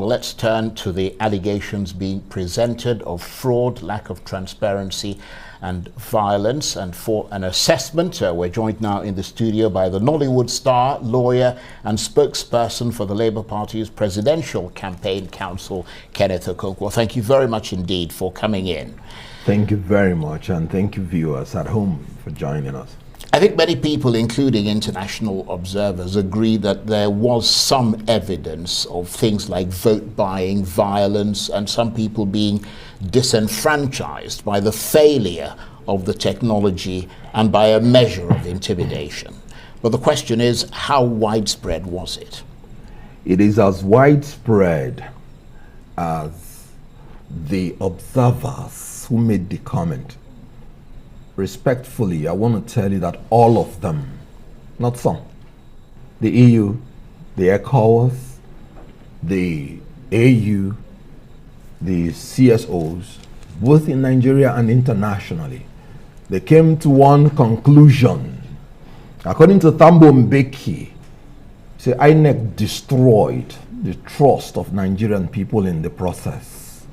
Well, let's turn to the allegations being presented of fraud, lack of transparency and violence. And for an assessment, we're joined now in the studio by the Nollywood star, lawyer and spokesperson for the Labour Party's Presidential Campaign Council, Kenneth Okonkwo. Thank you very much indeed for coming in. Thank you very much, and thank you viewers at home for joining us. I think many people, including international observers, agree that there was some evidence of things like vote buying, violence, and some people being disenfranchised by the failure of the technology and by a measure of intimidation. But the question is, how widespread was it? It is as widespread as the observers who made the comment. Respectfully, I want to tell you that all of them, not some, the EU, the ECOWAS, the AU, the CSOs, both in Nigeria and internationally, they came to one conclusion. According to Thabo Mbeki, say INEC destroyed the trust of Nigerian people in the process.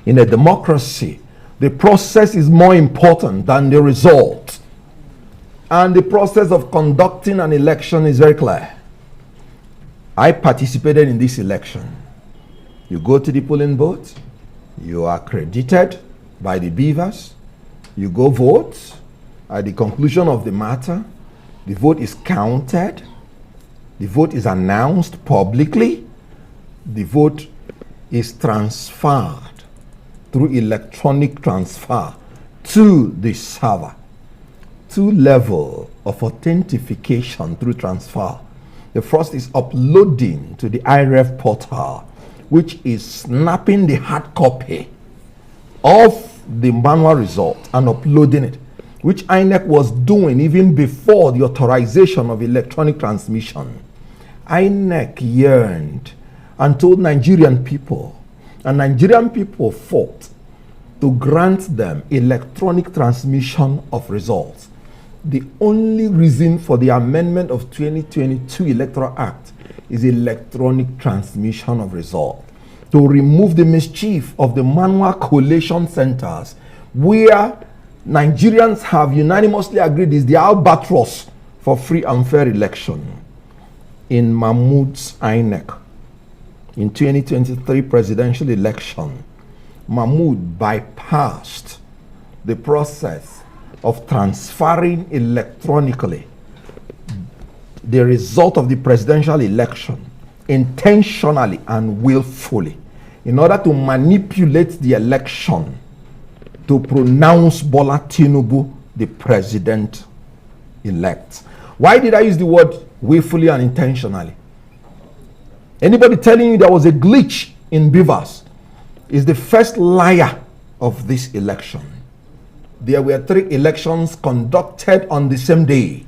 In a democracy, the process is more important than the result. And the process of conducting an election is very clear. I participated in this election. You go to the polling booth, you are accredited by the beavers, you go vote. At the conclusion of the matter, the vote is counted, the vote is announced publicly, the vote is transferred through electronic transfer to the server. Two levels of authentication through transfer. The first is uploading to the IREF portal, which is snapping the hard copy of the manual result and uploading it, which INEC was doing even before the authorization of electronic transmission. INEC yearned and told Nigerian people, and Nigerian people fought to grant them electronic transmission of results. The only reason for the amendment of 2022 Electoral Act is electronic transmission of results, to remove the mischief of the manual collation centers, where Nigerians have unanimously agreed is the albatross for free and fair election. In Mahmood's INEC, in 2023 presidential election, Mahmood bypassed the process of transferring electronically the result of the presidential election intentionally and willfully in order to manipulate the election to pronounce Bola Tinubu the president-elect. Why did I use the word willfully and intentionally? Anybody telling you there was a glitch in beavers is the first liar of this election. There were 3 elections conducted on the same day.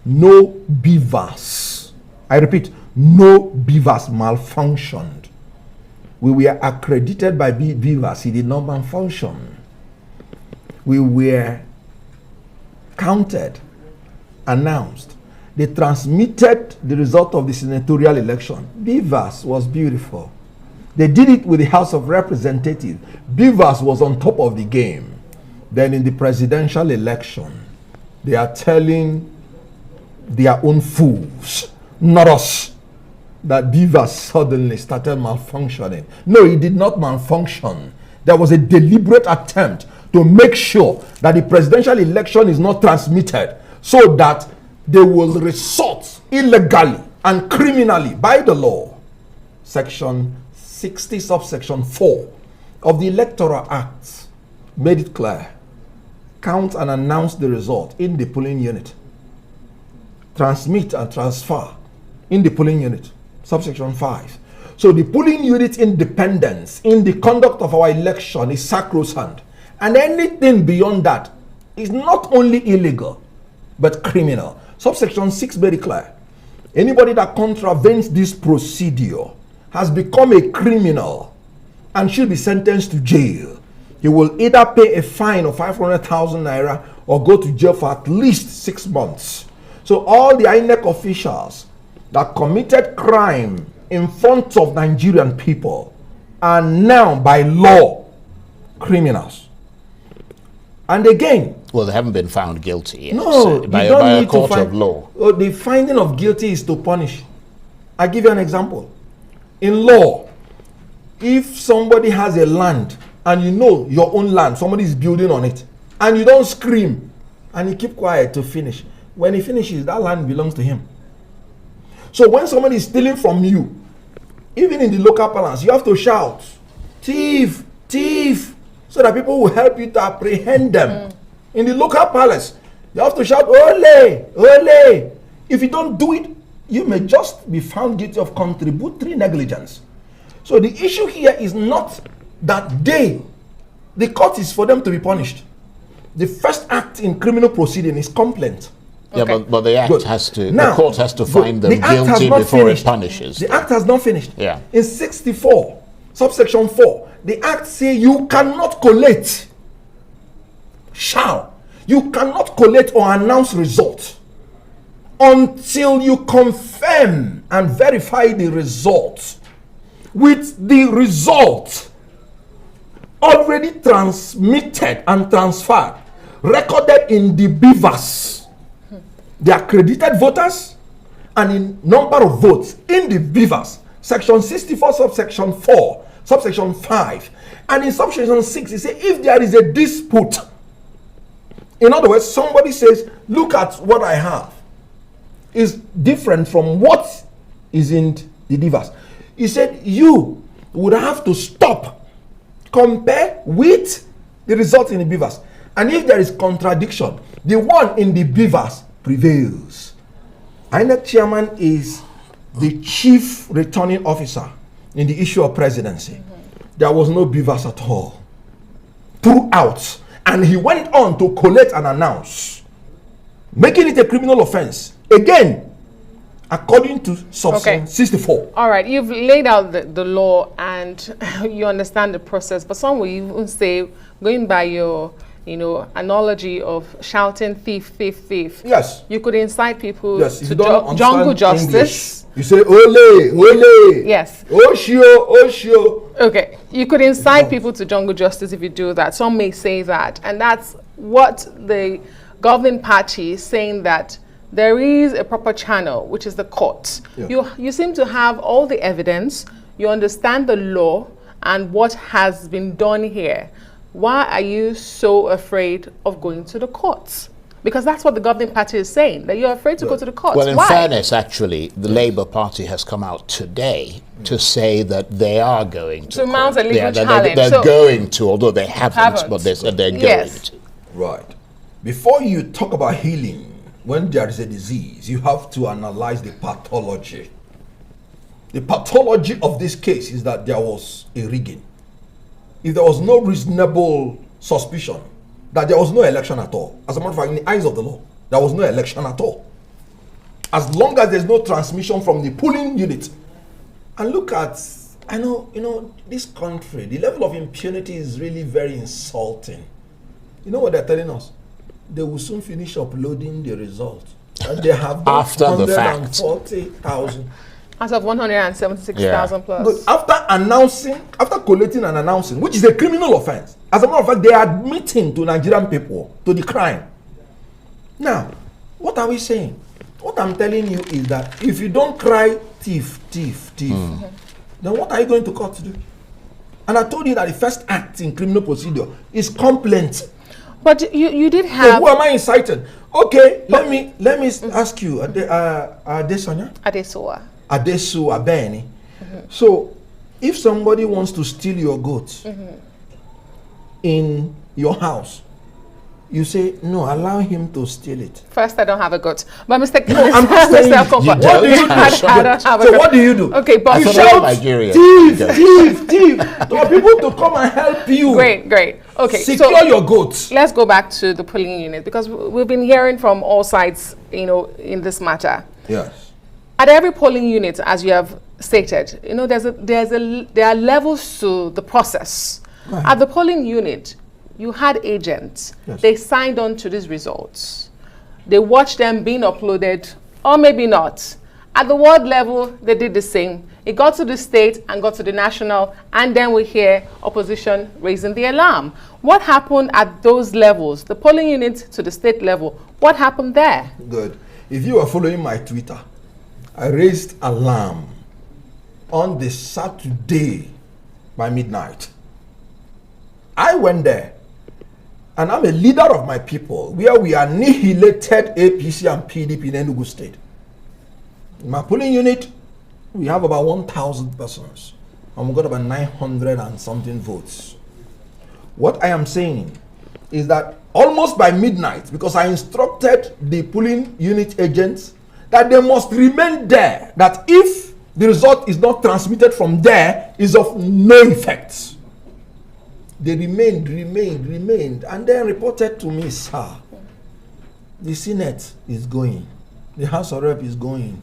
No beavers, I repeat, no beavers malfunctioned. We were accredited by beavers, he did not malfunction. We were counted, announced. They transmitted the result of the senatorial election. Beavers was beautiful. They did it with the House of Representatives. Beavers was on top of the game. Then in the presidential election, they are telling their own fools, not us, that Beavers suddenly started malfunctioning. No, it did not malfunction. There was a deliberate attempt to make sure that the presidential election is not transmitted so that they will resort illegally and criminally by the law. Section 60, subsection 4 of the Electoral Act made it clear. Count and announce the result in the polling unit. Transmit and transfer in the polling unit. Subsection 5. So the polling unit independence in the conduct of our election is sacrosanct. And anything beyond that is not only illegal, but criminal. Subsection 6 very clear. Anybody that contravenes this procedure has become a criminal and should be sentenced to jail. He will either pay a fine of 500,000 naira or go to jail for at least 6 months. So all the INEC officials that committed crime in front of Nigerian people are now by law criminals. And again, well, they haven't been found guilty yet. No, so you by don't a need court to find, of law. Oh, the finding of guilty is to punish. I give you an example. In law, if somebody has a land and you know your own land, somebody is building on it, and you don't scream and you keep quiet to finish, when he finishes, that land belongs to him. So when somebody is stealing from you, even in the local parlance, you have to shout, thief, thief, so that people will help you to apprehend them. In the local palace, you have to shout, ole, ole. If you don't do it, you may just be found guilty of contributory negligence. So the issue here is not that the court is for them to be punished. The first act in criminal proceeding is complaint. Yeah, Okay. but the act Good. has to, Now, the court has to find them the act has guilty not before finished. it punishes. The act has not finished. Yeah. In 64, subsection 4, the act say you cannot collate, you cannot collate or announce results until you confirm and verify the results with the result already transmitted and transferred, recorded in the beavers, the accredited voters, and in number of votes in the beavers. Section 64, subsection 4, subsection 5. And in subsection 6, it says if there is a dispute, in other words, somebody says, look at what I have, is different from what is in the beavers. He said you would have to stop, compare with the result in the beavers. And if there is contradiction, the one in the beavers prevails. INEC chairman is the chief returning officer in the issue of presidency. There was no beavers at all throughout. And he went on to collect and announce, making it a criminal offense. Again, according to subsection 64. All right, you've laid out the law and you understand the process, but some will even say, going by your analogy of shouting thief, thief, thief. Yes. You could incite people Yes, if to you don't jungle understand justice. English, you say ole, ole. Yes. Oshio, oshio. Okay, you could incite people to jungle justice if you do that. Some may say that, and that's what the governing party is saying, that there is a proper channel, which is the court. Yeah. You seem to have all the evidence, you understand the law and what has been done here. Why are you so afraid of going to the courts? Because that's what the governing party is saying, that you're afraid to go to the courts. Well, in Why? fairness, actually, the Labour Party has come out today to say that they are going to mount a court. legal Yeah, challenge. They're So- going to, although they haven't, but they said they're Yes. going to. Right. Before you talk about healing, when there is a disease, you have to analyze the pathology. The pathology of this case is that there was a rigging. If there was no reasonable suspicion that there was no election at all, as a matter of fact, in the eyes of the law, there was no election at all. As long as there's no transmission from the polling unit. And look at, I know, this country, the level of impunity is really very insulting. You know what they're telling us? They will soon finish uploading the results. And they have done After the fact. 140,000. Out of 176,000 plus. But after collating and announcing, which is a criminal offense, as a matter of fact, they are admitting to Nigerian people to the crime. Now, what are we saying? What I'm telling you is that if you don't cry thief, thief, thief, then what are you going to court to do? And I told you that the first act in criminal procedure is complaint. But you did So have... who am I inciting? Okay, let me ask you, Adesanya? Adesoa. Abeni. So, if somebody wants to steal your goats in your house, you say, no, allow him to steal it. First, I don't have a goat. But Mr. I'm just saying, Okonkwo, what do you do? I don't have a So goat. what do you do? Okay, but You thought shout, Nigeria. thief, Yeah. thief, thief, for people to come and help you. Great. Okay, Secure so your goats. let's go back to the polling unit, because we've been hearing from all sides, in this matter. Yes. At every polling unit, as you have stated, there are levels to the process. Right. At the polling unit, you had agents. Yes. They signed on to these results. They watched them being uploaded, or maybe not. At the ward level, they did the same. It got to the state and got to the national, and then we hear opposition raising the alarm. What happened at those levels, the polling unit to the state level? What happened there? Good. If you are following my Twitter, I raised alarm on the Saturday by midnight. I went there, and I'm a leader of my people, where we annihilated APC and PDP in Enugu State. In my polling unit, we have about 1,000 persons, and we got about 900 and something votes. What I am saying is that almost by midnight, because I instructed the polling unit agents that they must remain there, that if the result is not transmitted from there, is of no effect. They remained, and then reported to me, sir, the Senate is going, the House of Rep is going,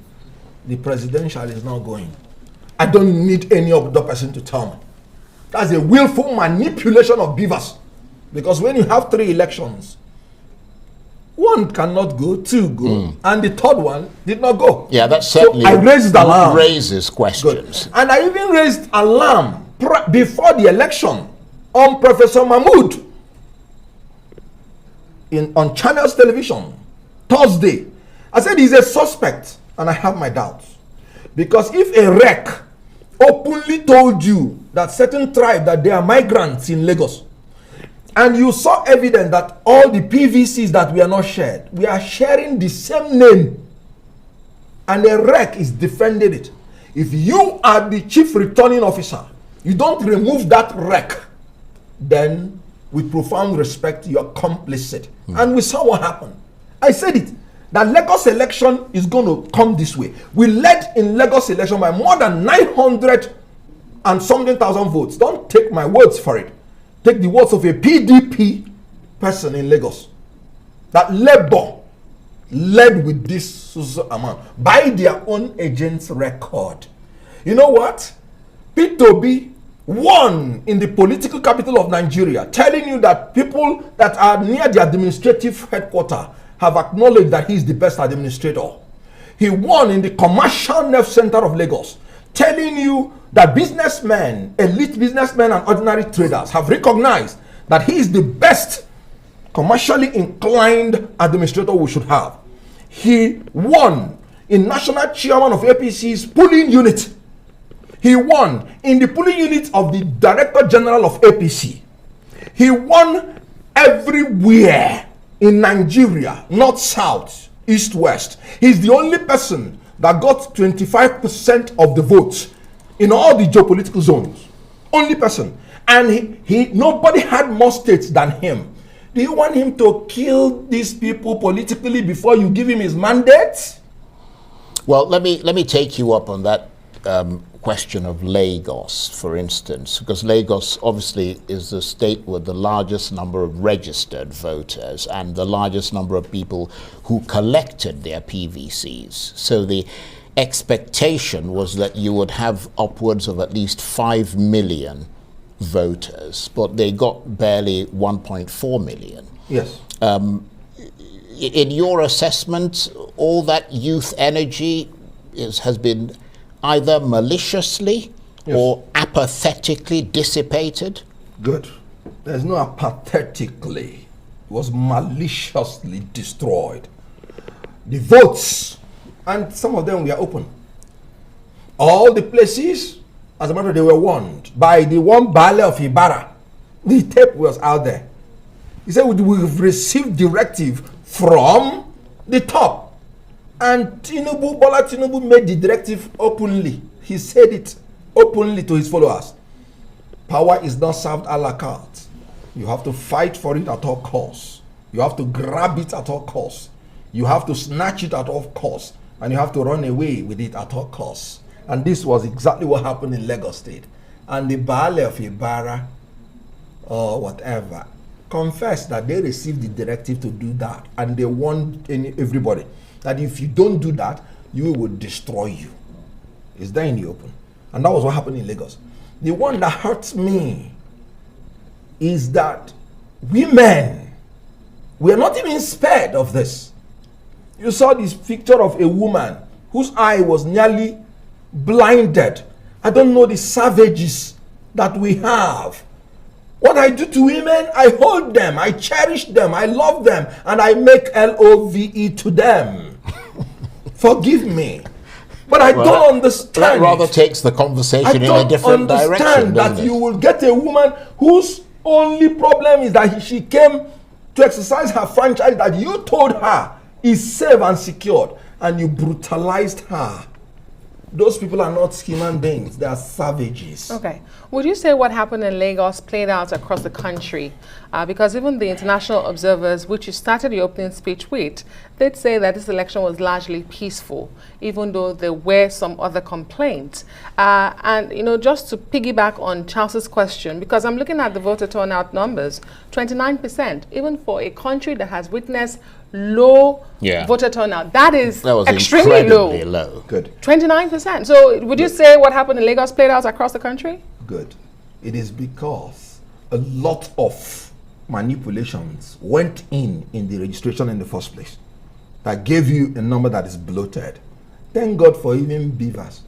the presidential is not going. I don't need any other person to tell me. That's a willful manipulation of beavers. Because when you have 3 elections, one cannot go, 2 go, and the third one did not go. Yeah, that certainly so I raised alarm. Raises questions. Good. And I even raised alarm before the election on Professor Mahmood on Channels Television Thursday. I said he's a suspect, and I have my doubts. Because if a wreck openly told you that certain tribe, that they are migrants in Lagos, and you saw evidence that all the PVCs that we are not shared, we are sharing the same name, and a wreck is defending it. If you are the chief returning officer, you don't remove that wreck, then with profound respect, you are complicit. And we saw what happened. I said it, that Lagos election is going to come this way. We led in Lagos election by more than 900 and something thousand votes. Don't take my words for it. Take the words of a PDP person in Lagos. That Labour led with this amount by their own agent's record. You know what? P2B won in the political capital of Nigeria, telling you that people that are near the administrative headquarters have acknowledged that he is the best administrator. He won in the commercial nerve center of Lagos, telling you that businessmen, elite businessmen and ordinary traders have recognized that he is the best commercially inclined administrator we should have. He won in national chairman of APC's polling unit. He won in the polling unit of the director general of APC. He won everywhere in Nigeria, north, south, east, west. He's the only person that got 25% of the votes in all the geopolitical zones. Only person. And nobody had more states than him. Do you want him to kill these people politically before you give him his mandate? Well, let me take you up on that question of Lagos, for instance, because Lagos obviously is the state with the largest number of registered voters and the largest number of people who collected their PVCs. So the expectation was that you would have upwards of at least 5 million voters, but they got barely 1.4 million. Yes. In your assessment, all that youth energy has been either maliciously or apathetically dissipated? Good. There's no apathetically. It was maliciously destroyed. The votes, and some of them were open. All the places, as a matter of fact, they were warned by the one Baale of Ibarra. The tape was out there. He said, we've received directive from the top. And Bola Tinubu made the directive openly. He said it openly to his followers. Power is not served a la carte. You have to fight for it at all costs. You have to grab it at all costs. You have to snatch it at all costs. And you have to run away with it at all costs. And this was exactly what happened in Lagos State. And the Baale of Ibarra, or whatever, confessed that they received the directive to do that. And they warned everybody that if you don't do that, we will destroy you. It's there in the open. And that was what happened in Lagos. The one that hurts me is that women were not even spared of this. You saw this picture of a woman whose eye was nearly blinded I don't know the savages that we have. What I do to women, I hold them, I cherish them, I love them, and I make LOVE to them. Forgive me. But I don't understand. That rather takes the conversation in a different direction. I don't understand that you will get a woman whose only problem is that she came to exercise her franchise that you told her is safe and secured, and you brutalized her. Those people are not human beings, they are savages. Okay. Would you say what happened in Lagos played out across the country? Because even the international observers, which you started your opening speech with, they'd say that this election was largely peaceful, even though there were some other complaints. And, you know, just to piggyback on Charles's question, because I'm looking at the voter turnout numbers, 29%, even for a country that has witnessed low voter turnout. That is extremely low. Good. 29%. So would you say what happened in Lagos played out across the country? Good. It is because a lot of manipulations went in the registration in the first place that gave you a number that is bloated. Thank God for even beavers.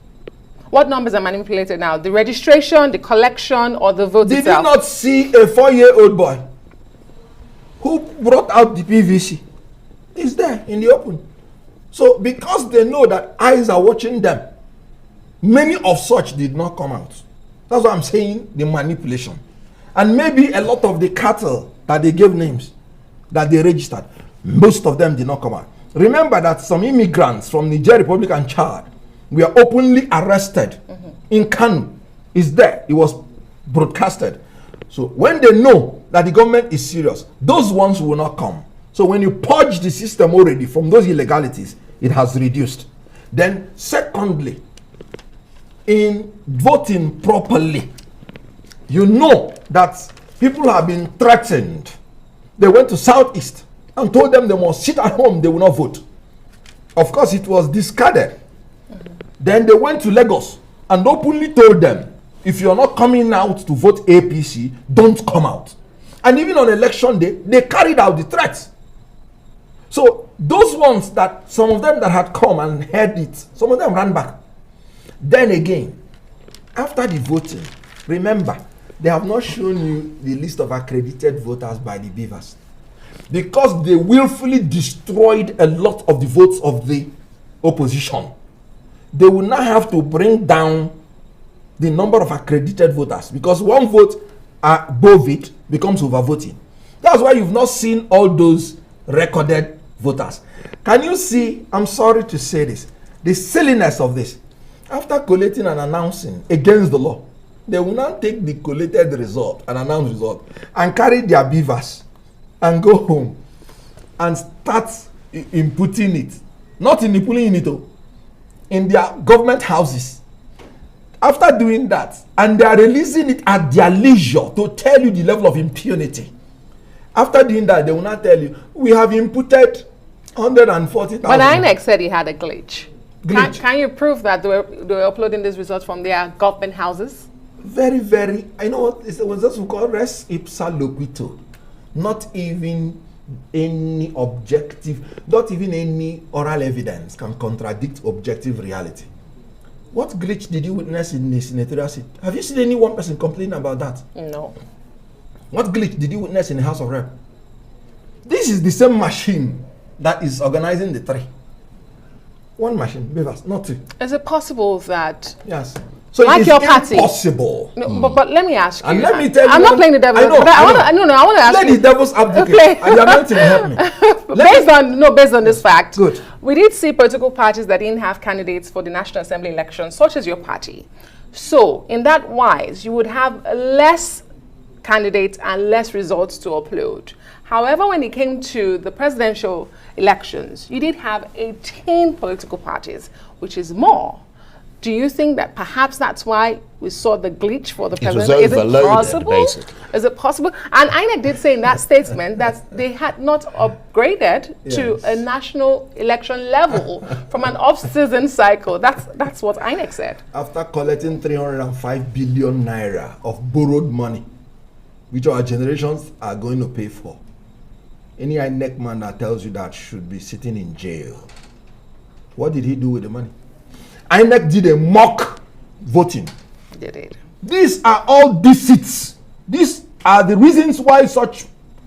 What numbers are manipulated now? The registration, the collection, or the vote itself? Did you not see a 4-year-old boy who brought out the PVC? It's there in the open. So because they know that eyes are watching them, many of such did not come out. That's what I'm saying, the manipulation. And maybe a lot of the cattle that they gave names, that they registered, most of them did not come out. Remember that some immigrants from Niger Republic and Chad were openly arrested in Kano. It's there. It was broadcasted. So when they know that the government is serious, those ones will not come. So when you purge the system already from those illegalities, it has reduced. Then secondly, in voting properly, you know that people have been threatened. They went to Southeast and told them they must sit at home, they will not vote. Of course, it was discarded. Then they went to Lagos and openly told them, if you're not coming out to vote APC, don't come out. And even on election day, they carried out the threats. So those ones that, some of them that had come and heard it, some of them ran back. Then again, after the voting, remember, they have not shown you the list of accredited voters by the beavers, because they willfully destroyed a lot of the votes of the opposition. They will now have to bring down the number of accredited voters, because one vote above it becomes overvoting. That's why you've not seen all those recorded voters. Can you see, I'm sorry to say this, the silliness of this? After collating and announcing against the law, they will now take the collated result and announced result and carry their beavers and go home and start inputting it. Not in pulling in it, in their government houses. After doing that, and they are releasing it at their leisure to tell you the level of impunity. Upon doing that, they will not tell you, we have inputted 140,000. But INEC said he had a glitch. Can you prove that they were uploading these results from their government houses? Very, very. I know what it was just called res ipsa loquito. Not even any objective, not even any oral evidence can contradict objective reality. What glitch did you witness in the senatorial seat? Have you seen any one person complain about that? No. What glitch did you witness in the House of Rep? This is the same machine that is organizing the three. One machine, Beavers, not two. Is it possible that... Yes. So like it is your party. Impossible. No, but let me ask you. And let me tell you. I'm not playing the devil. I know. But I want to ask Let you. the devil's advocate. Okay. And you're not to help me. Based on this fact, Good. We did see political parties that didn't have candidates for the National Assembly election, such as your party. So, in that wise, you would have less candidates and less results to upload. However, when it came to the presidential elections, you did have 18 political parties, which is more. Do you think that perhaps that's why we saw the glitch for the president? Is it possible? Basically. Is it possible? And INEC did say in that statement that they had not upgraded to a national election level from an off-season cycle. That's what INEC said. After collecting 305 billion naira of borrowed money, which our generations are going to pay for, any INEC man that tells you that should be sitting in jail. What did he do with the money? INEC did a mock voting They did. These are all deceits. These are the reasons why such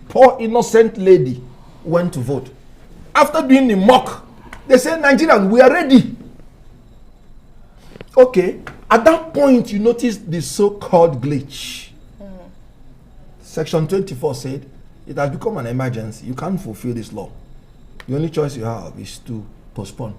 poor innocent lady went to vote. After doing the mock, they said, Nigerians, we are ready. Okay, at that point, you notice the so-called glitch. Section 24 said, it has become an emergency. You can't fulfill this law. The only choice you have is to postpone.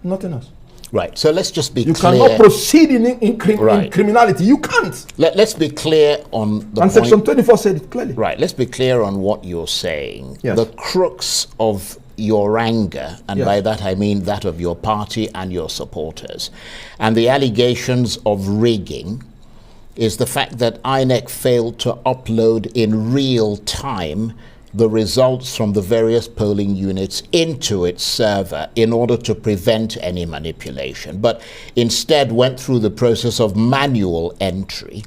Nothing else. Right. So let's just be You clear. cannot proceed in criminality. You can't. Let's be clear on the And point. Section 24 said it clearly. Right. Let's be clear on what you're saying. Yes. The crux of your anger, and Yes. by that I mean that of your party and your supporters, and the allegations of rigging, is the fact that INEC failed to upload in real time the results from the various polling units into its server in order to prevent any manipulation, but instead went through the process of manual entry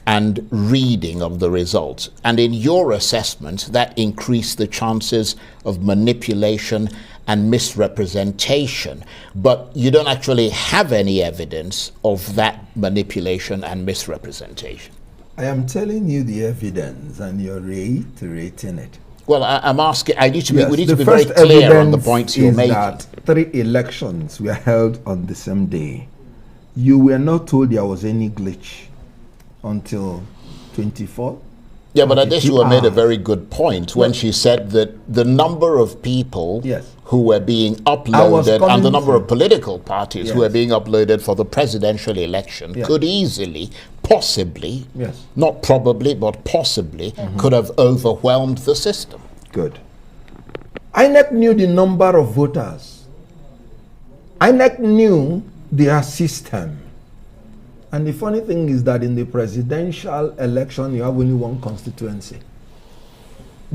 and reading of the results. And in your assessment, that increased the chances of manipulation and misrepresentation. But you don't actually have any evidence of that manipulation and misrepresentation. I am telling you the evidence and you're reiterating it. Well, I'm asking, we need to the be very first clear on the evidence points you're is making. that 3 elections were held on the same day. You were not told there was any glitch until 24. Yeah, but Adeshua made a hours. very good point when she said that the number of people Yes. who were being I was uploaded and coming the number from- of political parties who Yes. were being uploaded for the presidential election Yes. could easily, possibly, Yes. not probably, but possibly, could have overwhelmed the system. Good. INEC knew the number of voters. INEC knew their system. And the funny thing is that in the presidential election, you have only one constituency.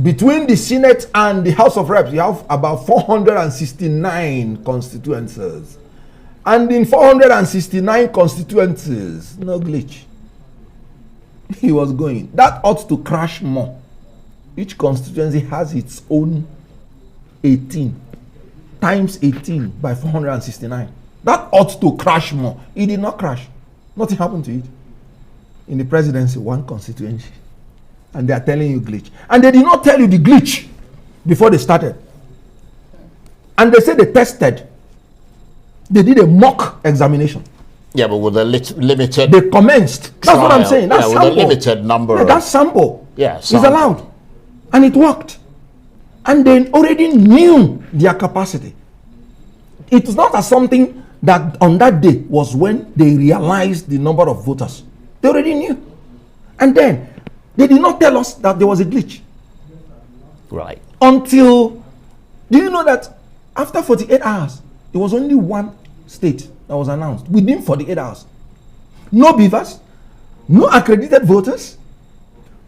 Between the Senate and the House of Reps, you have about 469 constituencies. And in 469 constituencies, no glitch. He was going. That ought to crash more. Each constituency has its own 18 times 18 by 469. That ought to crash more. It did not crash. Nothing happened to it. In the presidency, one constituency. And they are telling you glitch. And they did not tell you the glitch before they started. And they said they tested. They did a mock examination. Yeah, but with a limited They commenced. That's what I'm trial. saying. That's Yeah, with a sample. limited number Yeah, of- that's sample. Yeah, It's sample. allowed. And it worked. And they already knew their capacity. It is not as something that on that day was when they realized the number of voters. They already knew. And then they did not tell us that there was a glitch Right. until, do you know that after 48 hours, there was only one state that was announced within 48 hours. No beavers, no accredited voters,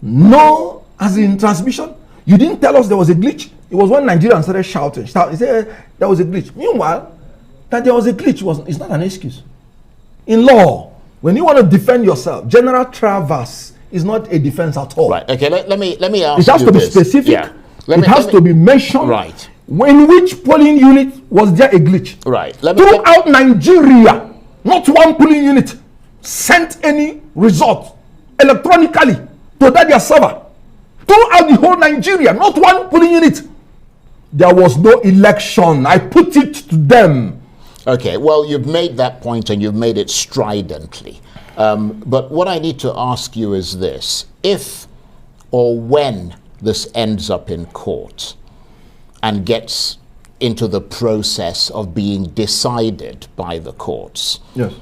no as in transmission. You didn't tell us there was a glitch. It was when Nigerians started shouting. They said there was a glitch. Meanwhile, that there was a glitch is not an excuse. In law, when you want to defend yourself, general traverse is not a defense at all. Right. Okay. Let me ask It has you to be this. specific. Yeah. It has to be mentioned. Right. In which polling unit was there a glitch? Right. Throughout Nigeria, not one polling unit sent any result electronically to their server. Throughout the whole Nigeria, not one polling unit. There was no election. I put it to them. Okay, well, you've made that point and you've made it stridently. But what I need to ask you is this. If or when this ends up in court and gets into the process of being decided by the courts, Yes.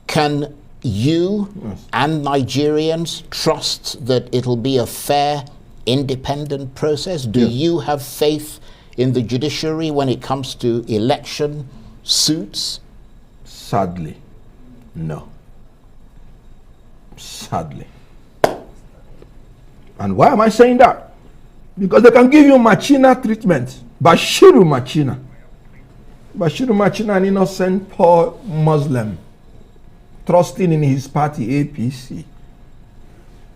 can you and Nigerians trust that it'll be a fair, independent process? Do you have faith in the judiciary when it comes to election suits? Sadly, no. Sadly. And why am I saying that? Because they can give you Machina treatment. Bashiru Machina. Bashiru Machina, an innocent poor Muslim, trusting in his party APC,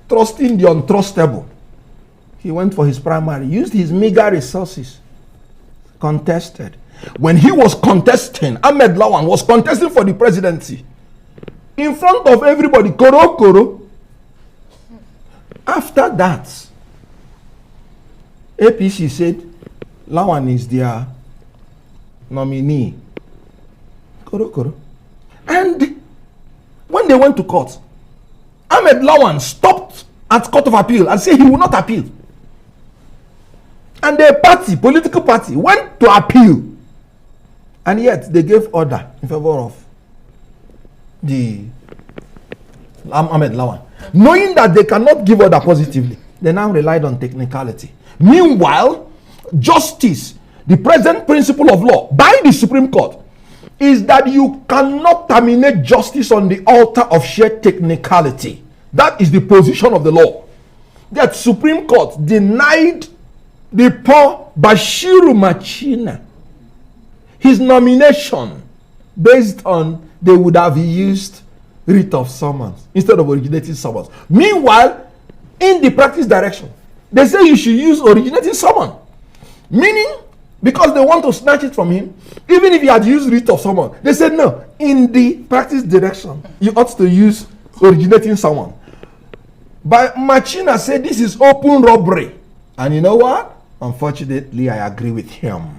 trusting the untrustable. He went for his primary, used his meager resources, contested. When he was contesting, Ahmed Lawan was contesting for the presidency. in front of everybody, koro koro. After that, APC said Lawan is their nominee. Koro koro. And when they went to court, Ahmed Lawan stopped at Court of Appeal and said he will not appeal. And the party, political party, went to appeal. And yet they gave order in favor of the Ahmed Lawan. Knowing that they cannot give order positively, they now relied on technicality. Meanwhile, justice, the present principle of law by the Supreme Court, is that you cannot terminate justice on the altar of sheer technicality. That is the position of the law. That Supreme Court denied the poor Bashiru Machina his nomination based on they would have used writ of summons instead of originating summons. Meanwhile, in the practice direction, they say you should use originating summon. Meaning, because they want to snatch it from him, even if he had used writ of summon, they said no, in the practice direction, you ought to use originating summon. But Machina said this is open robbery. And you know what? Unfortunately, I agree with him.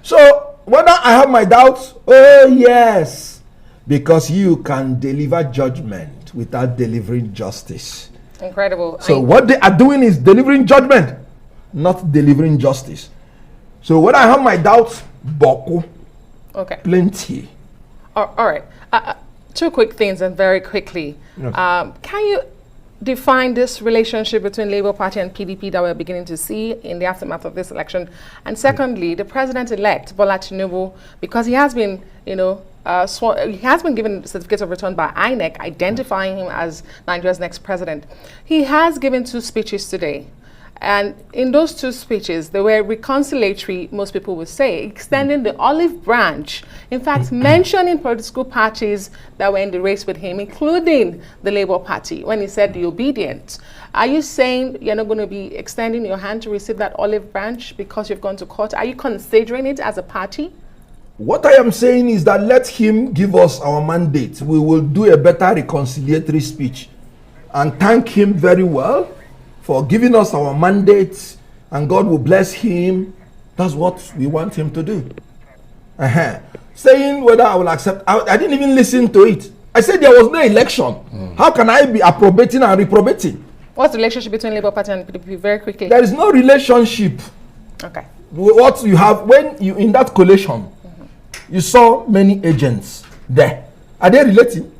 So, whether I have my doubts, oh yes, because you can deliver judgment without delivering justice. Incredible. So what they are doing is delivering judgment, not delivering justice. So when I have my doubts, Boko, okay, plenty. All right. Two quick things and very quickly. Yes. Can you define this relationship between Labour Party and PDP that we're beginning to see in the aftermath of this election? And secondly, the president-elect, Bola Tinubu, because he has been, he has been given certificates of return by INEC, identifying him as Nigeria's next president. He has given 2 speeches today. And in those 2 speeches, they were reconciliatory, most people would say, extending the olive branch. In fact, mentioning political parties that were in the race with him, including the Labour Party, when he said the obedient. Are you saying you're not going to be extending your hand to receive that olive branch because you've gone to court? Are you considering it as a party? What I am saying is that let him give us our mandate. We will do a better reconciliatory speech and thank him very well for giving us our mandate, and God will bless him. That's what we want him to do. Saying whether I will accept, I didn't even listen to it. I said there was no election. How can I be approbating and reprobating? What's the relationship between Labour Party and PDP? Very quickly. There is no relationship. Okay. What you have, when you in that collation, you saw many agents there. Are they relating?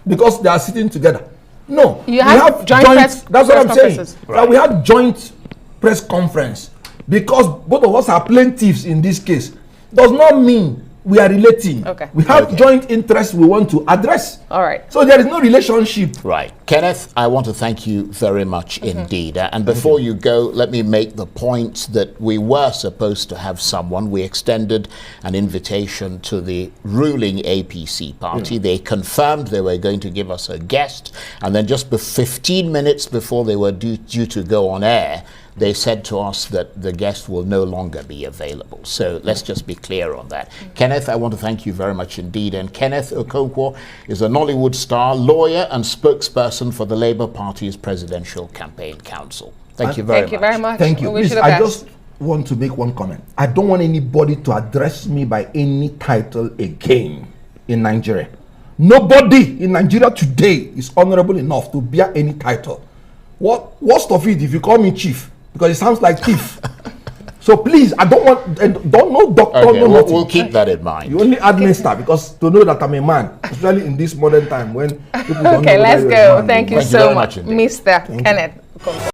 Because they are sitting together. No, you have joint press. That's what I'm saying. Right. That we had joint press conference because both of us are plaintiffs in this case. Does not mean we are relating. Okay. We have joint interests we want to address. All right. So there is no relationship. Right. Kenneth, I want to thank you very much indeed. And before you go, let me make the point that we were supposed to have someone. We extended an invitation to the ruling APC party. They confirmed they were going to give us a guest. And then just 15 minutes before they were due to go on air, they said to us that the guest will no longer be available. So let's just be clear on that. Kenneth, I want to thank you very much indeed. And Kenneth Okonkwo is a Nollywood star, lawyer and spokesperson for the Labour Party's Presidential Campaign Council. Thank you very much. Thank you very much. Thank you. We wish Please, you the I best. just want to make one comment. I don't want anybody to address me by any title again in Nigeria. Nobody in Nigeria today is honorable enough to bear any title. Worst of it, if you call me chief, because it sounds like thief. So please, I don't want, don't know doctor, Okay, no nothing. we'll keep that in mind. You only add minister because to know that I'm a man, especially in this modern time when people don't know Okay, whether let's you're a go. man. Thank you Thank you so very much, much indeed. Mr. Kenneth.